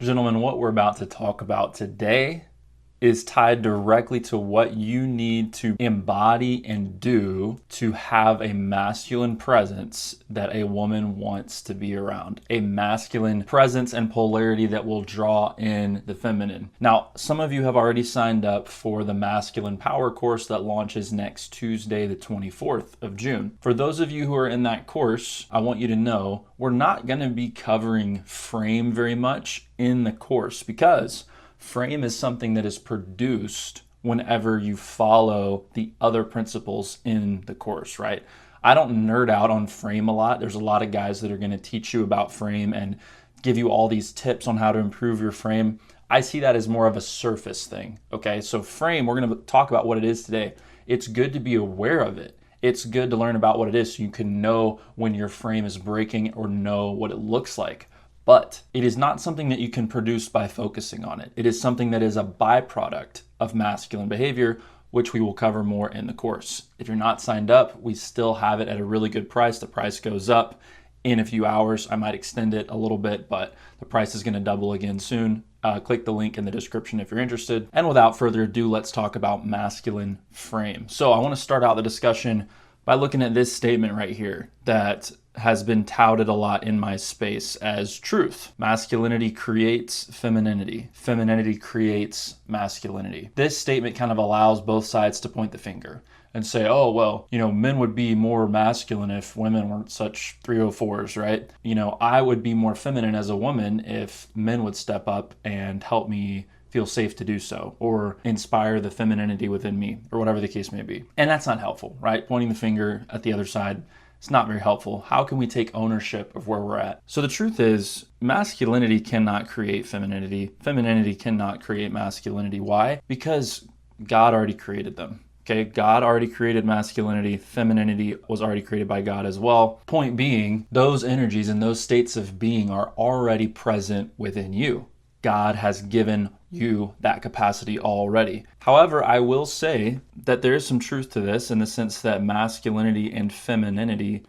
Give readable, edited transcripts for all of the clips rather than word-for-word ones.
Gentlemen, what we're about to talk about today is tied directly to what you need to embody and do to have a masculine presence that a woman wants to be around. A masculine presence and polarity that will draw in the feminine. Now, some of you have already signed up for the Masculine Power course that launches next Tuesday, the 24th of June. For those of you who are in that course, I want you to know we're not going to be covering frame very much in the course because frame is something that is produced whenever you follow the other principles in the course, right? I don't nerd out on frame a lot. There's a lot of guys that are going to teach you about frame and give you all these tips on how to improve your frame. I see that as more of a surface thing, okay? So frame, we're going to talk about what it is today. It's good to be aware of it. It's good to learn about what it is so you can know when your frame is breaking or know what it looks like. But it is not something that you can produce by focusing on it. It is something that is a byproduct of masculine behavior, which we will cover more in the course. If you're not signed up, we still have it at a really good price. The price goes up in a few hours. I might extend it a little bit, but the price is going to double again soon. Click the link in the description if you're interested. And without further ado, let's talk about masculine frame. So I want to start out the discussion by looking at this statement right here that has been touted a lot in my space as truth. Masculinity creates femininity. Femininity creates masculinity. This statement kind of allows both sides to point the finger and say, oh, well, men would be more masculine if women weren't such 304s, right? I would be more feminine as a woman if men would step up and help me feel safe to do so, or inspire the femininity within me, or whatever the case may be. And that's not helpful, right? Pointing the finger at the other side, it's not very helpful. How can we take ownership of where we're at? So the truth is, masculinity cannot create femininity. Femininity cannot create masculinity. Why? Because God already created them. Okay, God already created masculinity. Femininity was already created by God as well. Point being, those energies and those states of being are already present within you. God has given you that capacity already. However, I will say that there is some truth to this in the sense that masculinity and femininity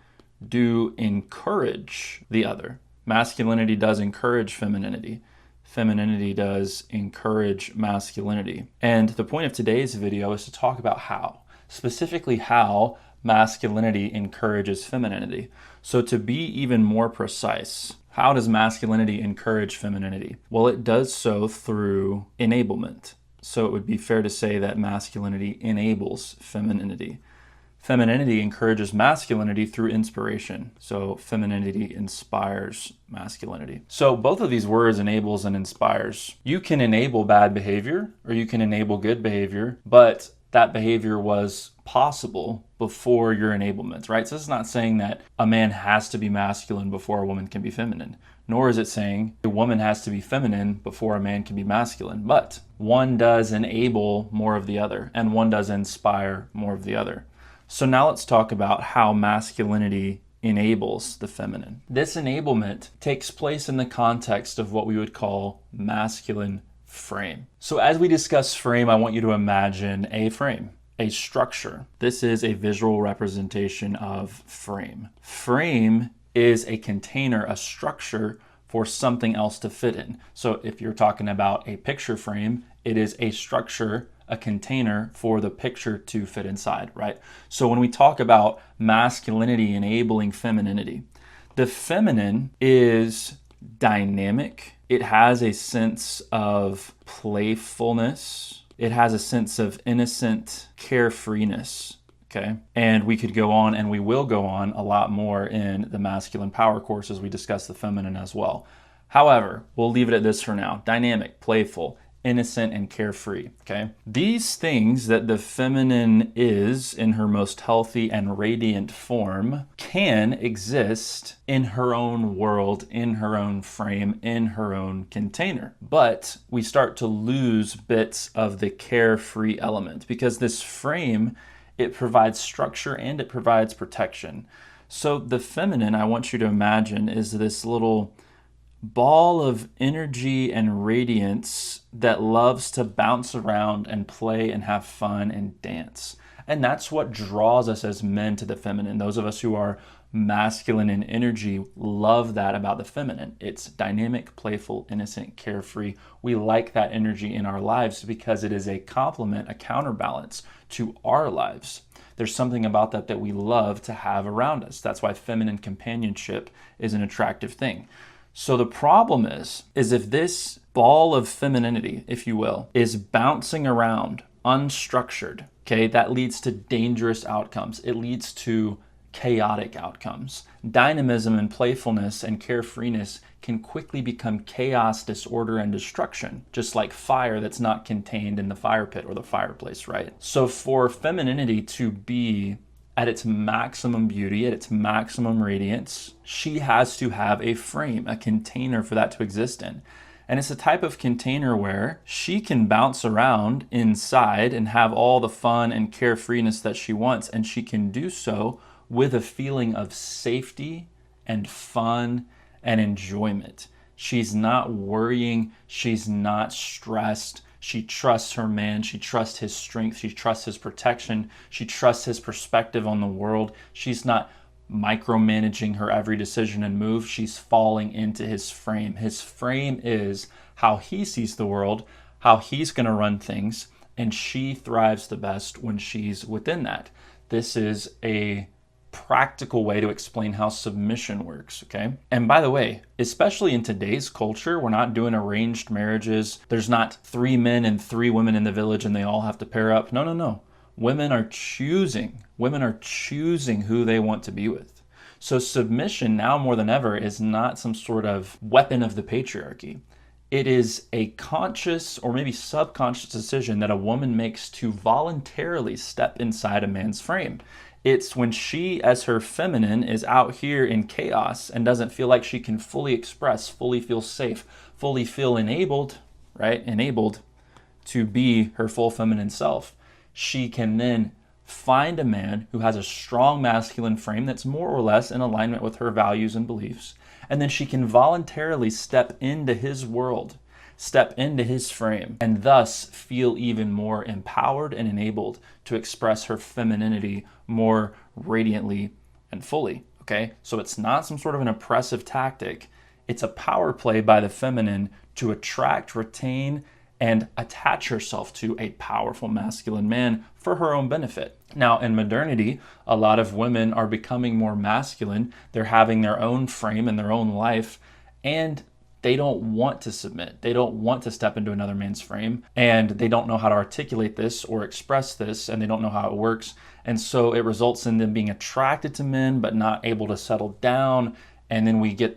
do encourage the other. Masculinity does encourage femininity. Femininity does encourage masculinity. And the point of today's video is to talk about how, specifically how masculinity encourages femininity. So to be even more precise, how does masculinity encourage femininity? Well, it does so through enablement. So it would be fair to say that masculinity enables femininity. Femininity encourages masculinity through inspiration. So femininity inspires masculinity. So both of these words, enables and inspires. You can enable bad behavior or you can enable good behavior, but that behavior was possible before your enablement, right? So it's not saying that a man has to be masculine before a woman can be feminine, nor is it saying a woman has to be feminine before a man can be masculine, but one does enable more of the other and one does inspire more of the other. So now let's talk about how masculinity enables the feminine. This enablement takes place in the context of what we would call masculine frame. So as we discuss frame, I want you to imagine a frame, a structure. This is a visual representation of frame. Frame is a container, a structure for something else to fit in. So if you're talking about a picture frame, it is a structure, a container for the picture to fit inside, right? So when we talk about masculinity enabling femininity, the feminine is dynamic. It has a sense of playfulness. It has a sense of innocent carefreeness, okay? And we could go on, and we will go on a lot more in the Masculine Power course as we discuss the feminine as well. However, we'll leave it at this for now. Dynamic, playful, innocent, and carefree, okay? These things that the feminine is in her most healthy and radiant form can exist in her own world, in her own frame, in her own container. But we start to lose bits of the carefree element because this frame, it provides structure and it provides protection. So the feminine, I want you to imagine, is this little ball of energy and radiance that loves to bounce around and play and have fun and dance. And that's what draws us as men to the feminine. Those of us who are masculine in energy love that about the feminine. It's dynamic, playful, innocent, carefree. We like that energy in our lives because it is a complement, a counterbalance to our lives. There's something about that we love to have around us. That's why feminine companionship is an attractive thing. So the problem is if this ball of femininity, if you will, is bouncing around unstructured, okay, that leads to dangerous outcomes. It leads to chaotic outcomes. Dynamism and playfulness and carefreeness can quickly become chaos, disorder, and destruction, just like fire that's not contained in the fire pit or the fireplace, right? So for femininity to be at its maximum beauty, at its maximum radiance, she has to have a frame, a container for that to exist in. And it's a type of container where she can bounce around inside and have all the fun and carefreeness that she wants, and she can do so with a feeling of safety and fun and enjoyment. She's not worrying, she's not stressed. She trusts her man, she trusts his strength, she trusts his protection, she trusts his perspective on the world. She's not micromanaging her every decision and move. She's falling into his frame. His frame is how he sees the world, how he's going to run things, and she thrives the best when she's within that. This is a practical way to explain how submission works, okay? And by the way, especially in today's culture, we're not doing arranged marriages. There's not 3 men and 3 women in the village and they all have to pair up. No. Women are choosing who they want to be with. So submission now more than ever is not some sort of weapon of the patriarchy. It is a conscious or maybe subconscious decision that a woman makes to voluntarily step inside a man's frame. It's when she, as her feminine, is out here in chaos and doesn't feel like she can fully express, fully feel safe, fully feel enabled, right? Enabled to be her full feminine self. She can then find a man who has a strong masculine frame that's more or less in alignment with her values and beliefs. And then she can voluntarily step into his world, step into his frame, and thus feel even more empowered and enabled to express her femininity more radiantly and fully, okay? So it's not some sort of an oppressive tactic. It's a power play by the feminine to attract, retain, and attach herself to a powerful masculine man for her own benefit. Now, in modernity, a lot of women are becoming more masculine. They're having their own frame and their own life, and they don't want to submit. They don't want to step into another man's frame, and they don't know how to articulate this or express this, and they don't know how it works. And so it results in them being attracted to men, but not able to settle down. And then we get,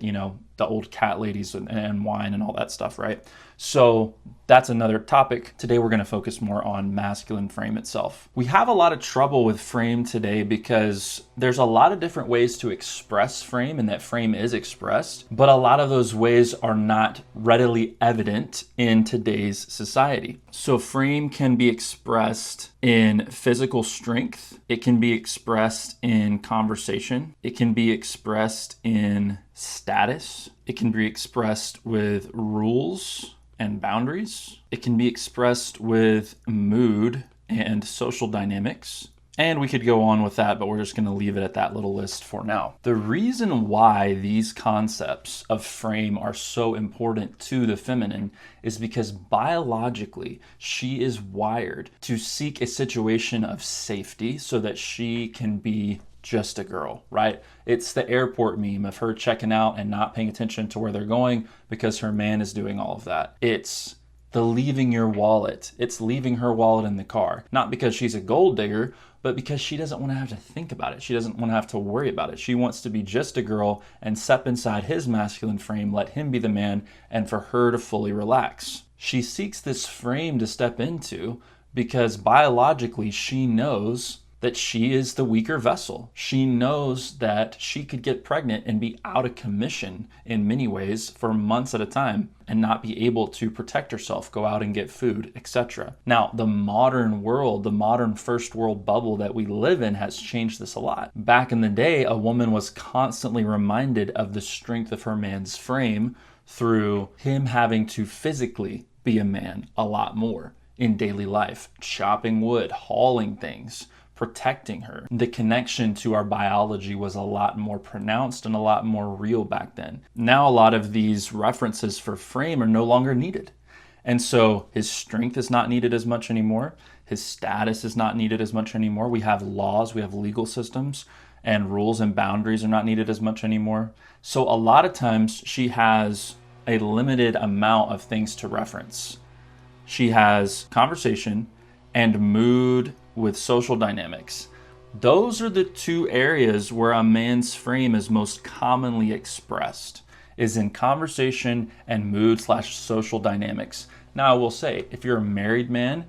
the old cat ladies and wine and all that stuff, right? So that's another topic. Today we're going to focus more on masculine frame itself. We have a lot of trouble with frame today because there's a lot of different ways to express frame, and that frame is expressed, but a lot of those ways are not readily evident in today's society. So frame can be expressed in physical strength. It can be expressed in conversation. It can be expressed in status. It can be expressed with rules and boundaries. It can be expressed with mood and social dynamics. And we could go on with that, but we're just going to leave it at that little list for now. The reason why these concepts of frame are so important to the feminine is because biologically, she is wired to seek a situation of safety so that she can be just a girl, right? It's the airport meme of her checking out and not paying attention to where they're going because her man is doing all of that. It's the leaving your wallet. It's leaving her wallet in the car. Not because she's a gold digger, but because she doesn't want to have to think about it. She doesn't want to have to worry about it. She wants to be just a girl and step inside his masculine frame, let him be the man, and for her to fully relax. She seeks this frame to step into because biologically she knows that she is the weaker vessel. She knows that she could get pregnant and be out of commission in many ways for months at a time and not be able to protect herself, go out and get food, etc. Now, the modern world, the modern first world bubble that we live in has changed this a lot. Back in the day, a woman was constantly reminded of the strength of her man's frame through him having to physically be a man a lot more in daily life, chopping wood, hauling things, protecting her. The connection to our biology was a lot more pronounced and a lot more real back then. Now, a lot of these references for frame are no longer needed. And so his strength is not needed as much anymore. His status is not needed as much anymore. We have laws, we have legal systems, and rules and boundaries are not needed as much anymore. So a lot of times she has a limited amount of things to reference. She has conversation and mood with social dynamics. Those are the two areas where a man's frame is most commonly expressed, is in conversation and mood/social dynamics. Now, I will say, if you're a married man,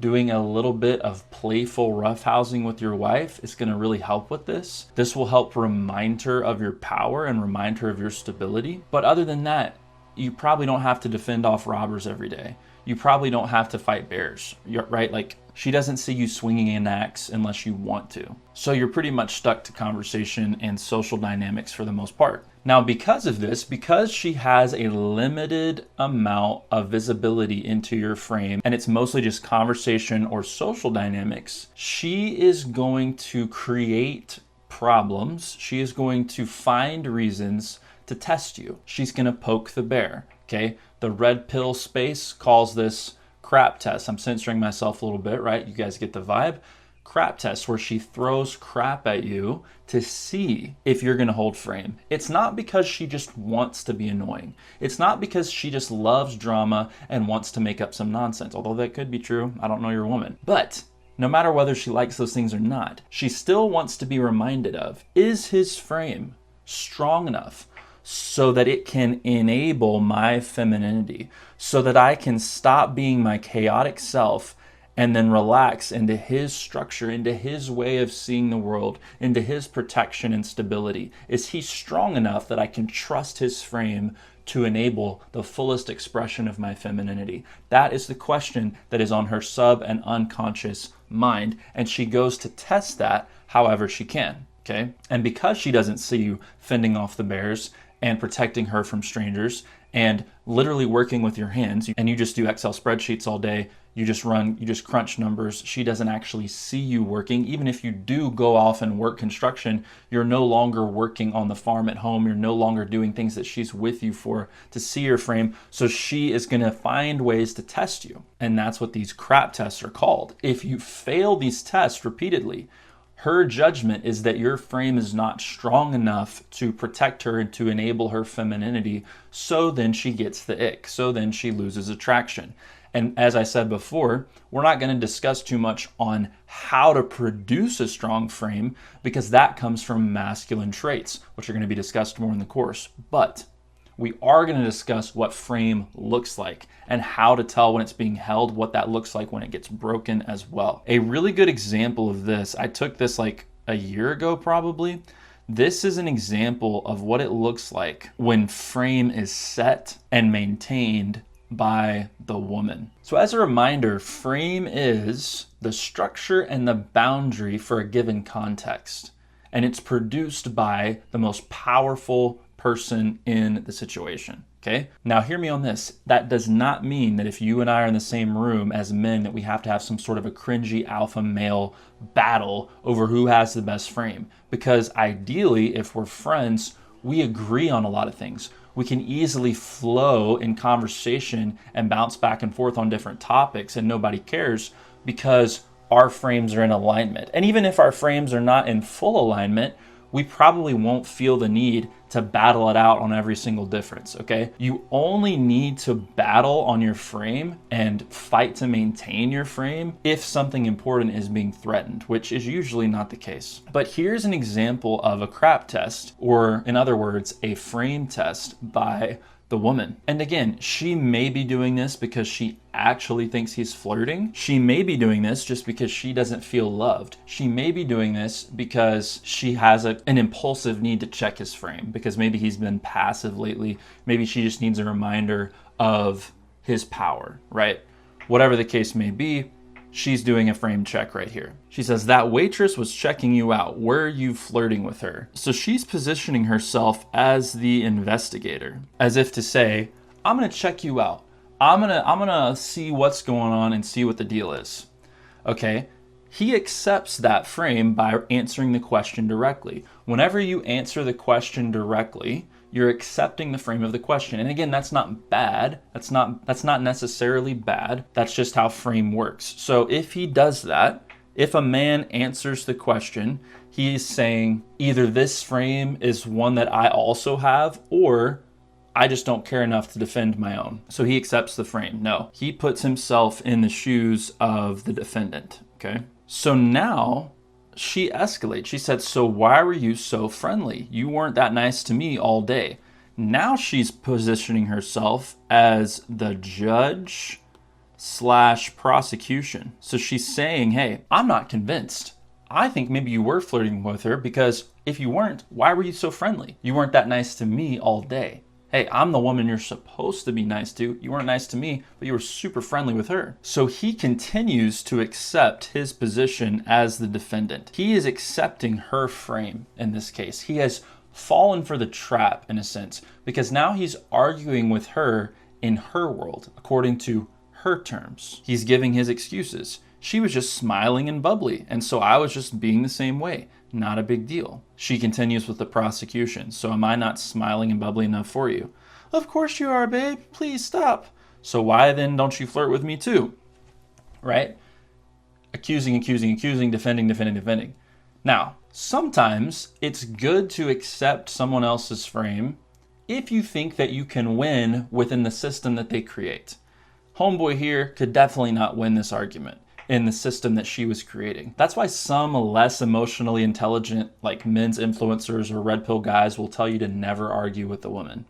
doing a little bit of playful roughhousing with your wife is going to really help with this. This will help remind her of your power and remind her of your stability. But other than that, you probably don't have to defend off robbers every day. You probably don't have to fight bears, right? Like, she doesn't see you swinging an axe unless you want to. So you're pretty much stuck to conversation and social dynamics for the most part. Now, because of this, because she has a limited amount of visibility into your frame, and it's mostly just conversation or social dynamics, she is going to create problems. She is going to find reasons to test you. She's going to poke the bear, okay? The red pill space calls this crap test. I'm censoring myself a little bit, right? You guys get the vibe. Crap test, where she throws crap at you to see if you're going to hold frame. It's not because she just wants to be annoying. It's not because she just loves drama and wants to make up some nonsense, although that could be true. I don't know your woman. But no matter whether she likes those things or not, she still wants to be reminded of, is his frame strong enough so that it can enable my femininity, so that I can stop being my chaotic self and then relax into his structure, into his way of seeing the world, into his protection and stability? Is he strong enough that I can trust his frame to enable the fullest expression of my femininity? That is the question that is on her sub and unconscious mind, and she goes to test that however she can, okay? And because she doesn't see you fending off the bears and protecting her from strangers and literally working with your hands, and you just do Excel spreadsheets all day, you just crunch numbers, she doesn't actually see you working. Even if you do go off and work construction, you're no longer working on the farm at home, you're no longer doing things that she's with you for to see your frame. So she is going to find ways to test you. And that's what these crap tests are called. If you fail these tests repeatedly, her judgment is that your frame is not strong enough to protect her and to enable her femininity. So then she gets the ick. So then she loses attraction. And as I said before, we're not going to discuss too much on how to produce a strong frame, because that comes from masculine traits, which are going to be discussed more in the course. But we are going to discuss what frame looks like and how to tell when it's being held, what that looks like when it gets broken as well. A really good example of this, I took this like a year ago probably. This is an example of what it looks like when frame is set and maintained by the woman. So as a reminder, frame is the structure and the boundary for a given context, and it's produced by the most powerful person in the situation. Okay? Now hear me on this. That does not mean that if you and I are in the same room as men that we have to have some sort of a cringy alpha male battle over who has the best frame. Because ideally, if we're friends, we agree on a lot of things. We can easily flow in conversation and bounce back and forth on different topics, and nobody cares because our frames are in alignment. And even if our frames are not in full alignment, we probably won't feel the need to battle it out on every single difference, okay? You only need to battle on your frame and fight to maintain your frame if something important is being threatened, which is usually not the case. But here's an example of a crap test, or in other words, a frame test by the woman. And again, she may be doing this because she actually thinks he's flirting. She may be doing this just because she doesn't feel loved. She may be doing this because she has an impulsive need to check his frame, because maybe he's been passive lately. Maybe she just needs a reminder of his power, right? Whatever the case may be, she's doing a frame check right here. She says, that waitress was checking you out. Were you flirting with her? So she's positioning herself as the investigator, as if to say, I'm going to check you out. I'm gonna see what's going on and see what the deal is. Okay. he accepts that frame by answering the question directly. Whenever you answer the question directly, you're accepting the frame of the question. And again, that's not bad. That's not necessarily bad. That's just how frame works. So if he does that, if a man answers the question, he is saying either this frame is one that I also have, or I just don't care enough to defend my own. So he accepts the frame. No, he puts himself in the shoes of the defendant, okay? So now she escalates. She said, so why were you so friendly? You weren't that nice to me all day. Now she's positioning herself as the judge / prosecution. So she's saying, hey, I'm not convinced. I think maybe you were flirting with her, because if you weren't, why were you so friendly? You weren't that nice to me all day. Hey, I'm the woman you're supposed to be nice to. You weren't nice to me, but you were super friendly with her. So he continues to accept his position as the defendant. He is accepting her frame in this case. He has fallen for the trap in a sense, because now he's arguing with her in her world, according to her terms. He's giving his excuses. She was just smiling and bubbly, and so I was just being the same way. Not a big deal. She continues with the prosecution. So am I not smiling and bubbly enough for you? Of course you are, babe. Please stop. So why then don't you flirt with me too? Right? Accusing, defending. Now, sometimes it's good to accept someone else's frame if you think that you can win within the system that they create. Homeboy here could definitely not win this argument in the system that she was creating. That's why some less emotionally intelligent, like men's influencers or red pill guys, will tell you to never argue with a woman.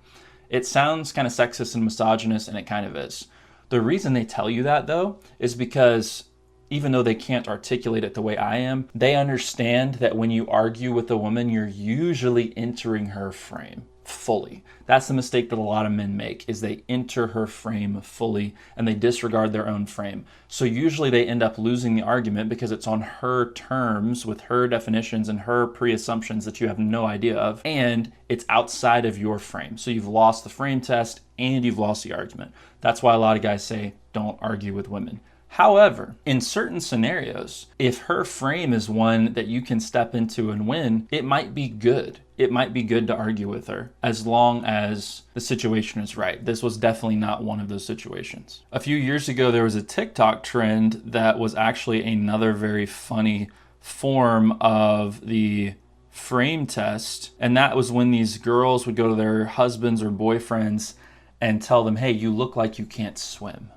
It sounds kind of sexist and misogynist, and it kind of is. The reason they tell you that, though, is because even though they can't articulate it the way I am, they understand that when you argue with a woman, you're usually entering her frame fully. That's the mistake that a lot of men make, is they enter her frame fully and they disregard their own frame. So usually they end up losing the argument because it's on her terms with her definitions and her pre-assumptions that you have no idea of, and it's outside of your frame. So you've lost the frame test and you've lost the argument. That's why a lot of guys say don't argue with women. However, in certain scenarios, if her frame is one that you can step into and win, it might be good. It might be good to argue with her as long as the situation is right. This was definitely not one of those situations. A few years ago, there was a TikTok trend that was actually another very funny form of the frame test. And that was when these girls would go to their husbands or boyfriends and tell them, hey, you look like you can't swim,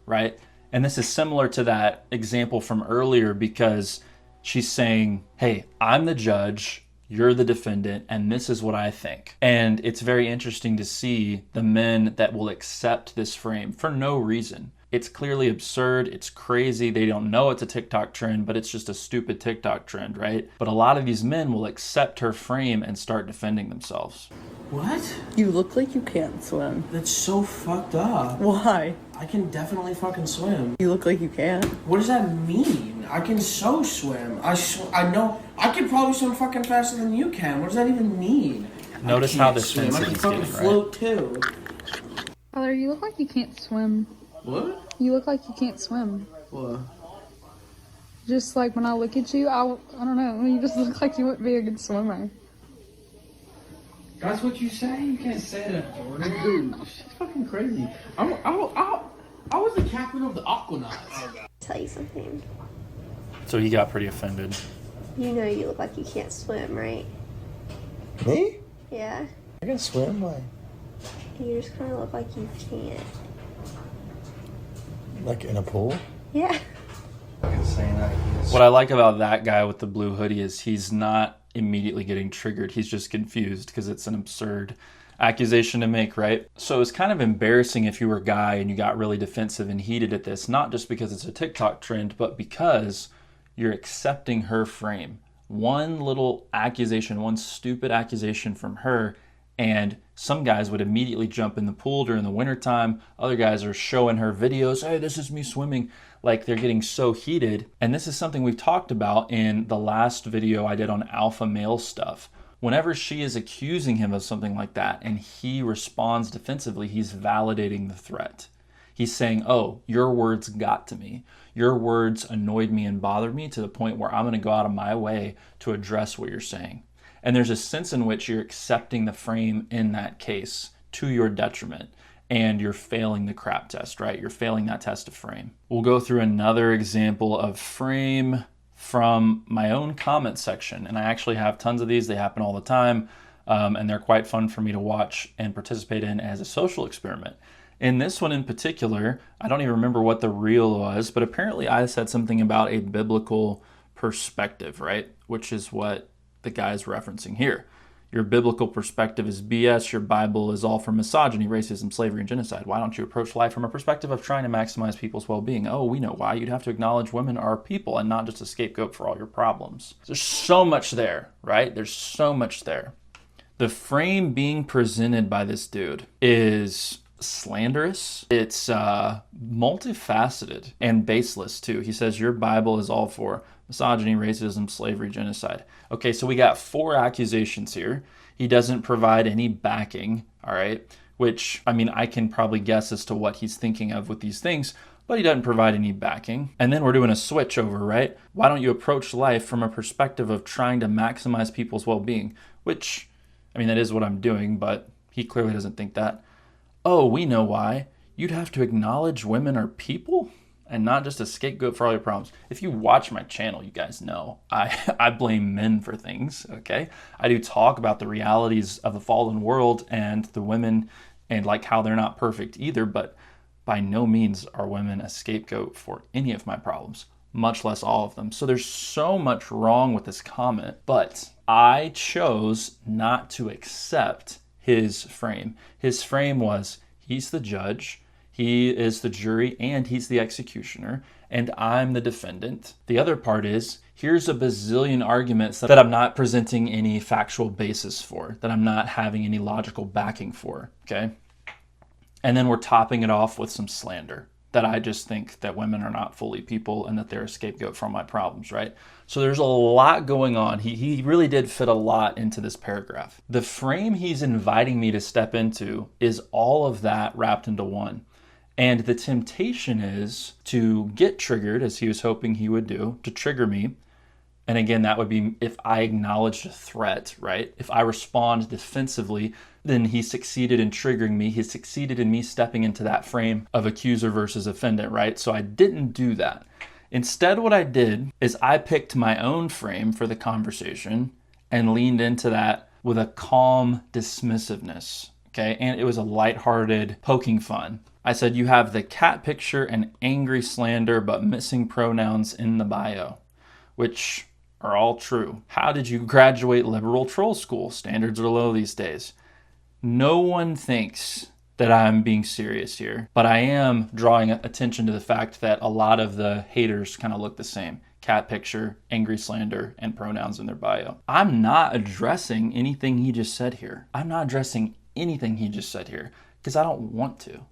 right? And this is similar to that example from earlier, because she's saying, hey, I'm the judge, you're the defendant, and this is what I think. And it's very interesting to see the men that will accept this frame for no reason. It's clearly absurd. It's crazy. They don't know it's a TikTok trend, but it's just a stupid TikTok trend, right? But a lot of these men will accept her frame and start defending themselves. What? You look like you can't swim. That's so fucked up. Why? I can definitely fucking swim. You look like you can't. What does that mean? I can so swim. I know. I can probably swim fucking faster than you can. What does that even mean? Notice how defensive I can he's fucking getting, right? float too. Tyler, you look like you can't swim. What? You look like you can't swim. What? Just like when I look at you, I don't know, you just look like you wouldn't be a good swimmer. That's what you say? You can't say that, Jordan. Dude, she's fucking crazy. I was the captain of the Aquanauts. Tell you something. So he got pretty offended. You know you look like you can't swim, right? Me? Yeah. I can swim. Why? You just kind of look like you can't. Like in a pool? Yeah. What I like about that guy with the blue hoodie is he's not immediately getting triggered. He's just confused because it's an absurd accusation to make, right? So it's kind of embarrassing if you were a guy and you got really defensive and heated at this, not just because it's a TikTok trend, but because you're accepting her frame. One little accusation, one stupid accusation from her, and some guys would immediately jump in the pool during the wintertime. Other guys are showing her videos. Hey, this is me swimming. Like, they're getting so heated. And this is something we've talked about in the last video I did on alpha male stuff. Whenever she is accusing him of something like that and he responds defensively, he's validating the threat. He's saying, oh, your words got to me. Your words annoyed me and bothered me to the point where I'm going to go out of my way to address what you're saying. And there's a sense in which you're accepting the frame in that case to your detriment, and you're failing the crap test, right? You're failing that test of frame. We'll go through another example of frame from my own comment section. And I actually have tons of these. They happen all the time. And they're quite fun for me to watch and participate in as a social experiment. In this one in particular, I don't even remember what the reel was, but apparently I said something about a biblical perspective, right? Which is what the guy's referencing here. Your biblical perspective is BS. Your Bible is all for misogyny, racism, slavery, and genocide. Why don't you approach life from a perspective of trying to maximize people's well-being? Oh, we know why. You'd have to acknowledge women are people and not just a scapegoat for all your problems. There's so much there, right? There's so much there. The frame being presented by this dude is slanderous. It's multifaceted and baseless too. He says your Bible is all for misogyny, racism, slavery, genocide. Okay, so we got 4 accusations here. He doesn't provide any backing, all right? Which, I mean, I can probably guess as to what he's thinking of with these things, but he doesn't provide any backing. And then we're doing a switch over, right? Why don't you approach life from a perspective of trying to maximize people's well-being? Which, I mean, that is what I'm doing, but he clearly doesn't think that. Oh, we know why. You'd have to acknowledge women are people and not just a scapegoat for all your problems. If you watch my channel, you guys know I blame men for things, okay? I do talk about the realities of the fallen world and the women and like how they're not perfect either, but by no means are women a scapegoat for any of my problems, much less all of them. So there's so much wrong with this comment, but I chose not to accept his frame. His frame was, he's the judge, he is the jury, and he's the executioner, and I'm the defendant. The other part is, here's a bazillion arguments that I'm not presenting any factual basis for, that I'm not having any logical backing for, okay? And then we're topping it off with some slander, that I just think that women are not fully people and that they're a scapegoat for my problems, right? So there's a lot going on. He really did fit a lot into this paragraph. The frame he's inviting me to step into is all of that wrapped into one. And the temptation is to get triggered, as he was hoping he would do, to trigger me. And again, that would be if I acknowledge a threat, right? If I respond defensively, then he succeeded in triggering me. He succeeded in me stepping into that frame of accuser versus offendant, right? So I didn't do that. Instead, what I did is I picked my own frame for the conversation and leaned into that with a calm dismissiveness, okay? And it was a lighthearted poking fun. I said, you have the cat picture and angry slander, but missing pronouns in the bio, which are all true. How did you graduate liberal troll school? Standards are low these days. No one thinks that I'm being serious here, but I am drawing attention to the fact that a lot of the haters kind of look the same. Cat picture, angry slander, and pronouns in their bio. I'm not addressing anything he just said here. I'm not addressing anything he just said here because I don't want to.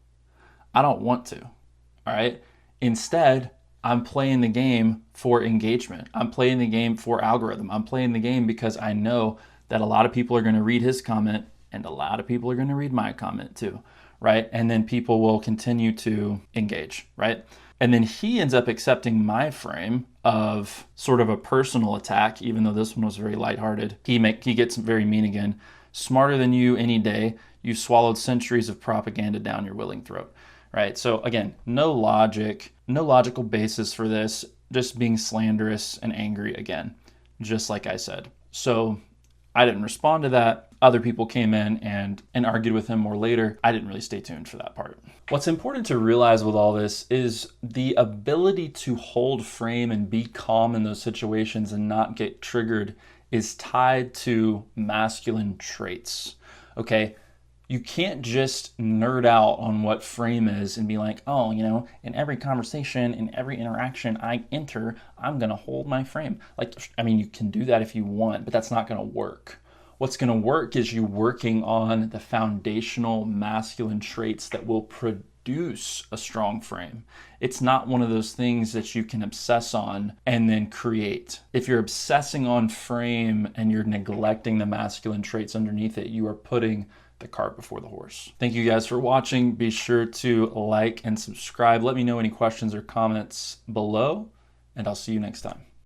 I don't want to, all right? Instead, I'm playing the game for engagement. I'm playing the game for algorithm. I'm playing the game because I know that a lot of people are going to read his comment and a lot of people are going to read my comment too, right? And then people will continue to engage, right? And then he ends up accepting my frame of sort of a personal attack, even though this one was very lighthearted. He gets very mean again. Smarter than you any day. You swallowed centuries of propaganda down your willing throat. Right, so again, no logic, no logical basis for this, just being slanderous and angry again, just like I said. So I didn't respond to that. Other people came in and argued with him more later. I didn't really stay tuned for that part. What's important to realize with all this is the ability to hold frame and be calm in those situations and not get triggered is tied to masculine traits, okay? You can't just nerd out on what frame is and be like, oh, you know, in every conversation, in every interaction I enter, I'm going to hold my frame. Like, I mean, you can do that if you want, but that's not going to work. What's going to work is you working on the foundational masculine traits that will produce a strong frame. It's not one of those things that you can obsess on and then create. If you're obsessing on frame and you're neglecting the masculine traits underneath it, you are putting the cart before the horse. Thank you guys for watching. Be sure to like and subscribe. Let me know any questions or comments below, and I'll see you next time.